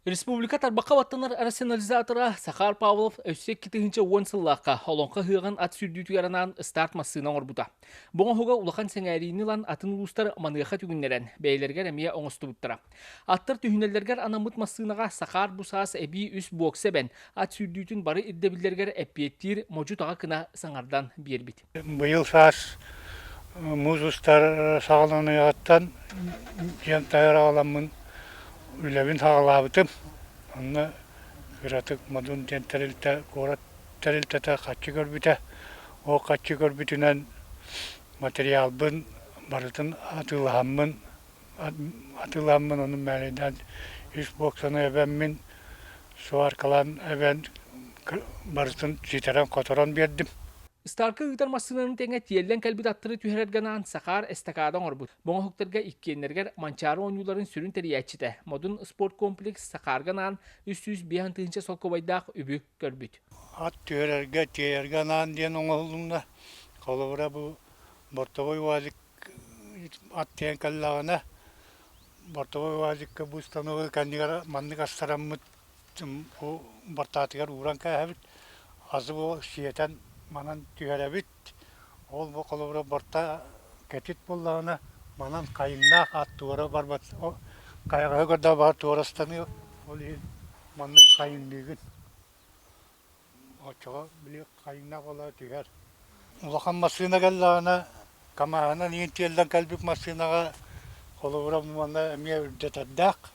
Республика тарбаққа ваттанар арсенализатора Сахар Павлов өссек кетігінші 10 сыллаққа олонқа хыған ат сүрдүйті яранан старт массына орбута. Бұңа хуга улахан сәңәрейіні лан атын улустар маныға түгіннерен бәйлергер әмия оңысты бұттыра. Аттар түхінелергер анамыт массынаға Сахар бұсаас әбі үс бөксебен ат сүрдүйтін бары ирдебілдергер әппеттір мочутаға кына саңардан бербит. Быйыл саас музустар сағаланы аттан жентайыр аламын үләбін сағалабытым. Онна ғыратық мадун ден тәрілті, қорат тәрілті қатшы көрбіті. О қатшы көрбітінен материалбын барытын атылғанмын. Атылғанмын оның мәлейден үш боксаны әбәммін, суар қалан әбән барытын житерен қоторан бердім. Старкы ыгдар массынын теңе тиеллен кәлбит аттыры түһәрерганан Сахар эстакадан орбут. Боңа хуктарга иккеннергер манчары ойнуларын сүрін тәриячіті. Модун спорт комплекс Сахарганан 300 тыынча солковайдақ үбі көрбіт. Ат түһәрерге тиерганан ден оңолуңна. Қолыбыра бұл бортовой вазик ат тиен кәллағына. Бортовой вазикка бұл становы кәндігара маннык астараммыт бортатығар уран кәйәбіт. Азы бұл шиетен манан түһәрәбит, ол бұл қолыбыра борта кәтет боллағына манан қайынна аттуара барбат. Қайғағы көрді бар туарастаны ол ел манны қайынлығын. Очыға біле қайынна қола түһәр. Улақан масына кәллағына, камағына нең телден кәлбік масынаға қолыбыра манна әмия үрдетәддәқ.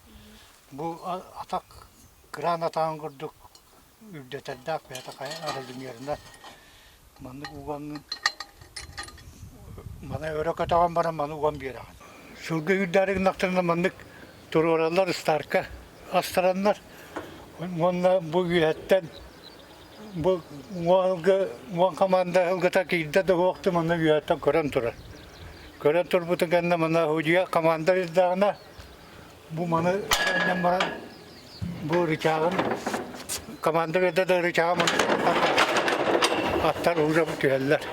Бұл атақ кран атағын көрдік үрдетәддәқ бәйті аралдың ерінен. Манны уғанның мана өрек атаған бара маны уған бераған. Сылғы үрдәрігін ақтырына маннык тұроралар старка астаранлар. Онна бұл үйәттен бұл уған команда ылғыта кейді де оқты мана үйәттен көрен тұрар. Көрен тұр бұтын кәнна мана ұжия команда үрдағына бұл маны бұл рычағын команда үрді де рычағын аттар ұғырабы түйәлілер.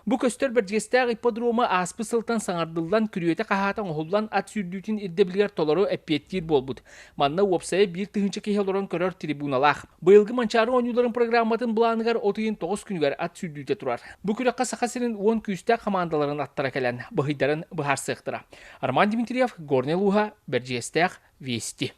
Бұ көстер біржестәғ ипподрома аспы сылтан саңардылдан күрүйеті қағатан оғылдан ат сүрдүйтін ирдебілгер толары әппеттер болбуд. Манна уопсайы бір тыгынчы кейхелоран көрер трибуналақ. Бұйылғы манчары ойнуларын программатын бұланығар 39 күнігер ат сүрдүйте тұрар. Бұ күрекқа сақасырын 10 күсті командаларын аттара кәлін, бұхидарын бұхар сықтыра. Арман Дмитриев, Горнел Уха, біржестәғ, Вести.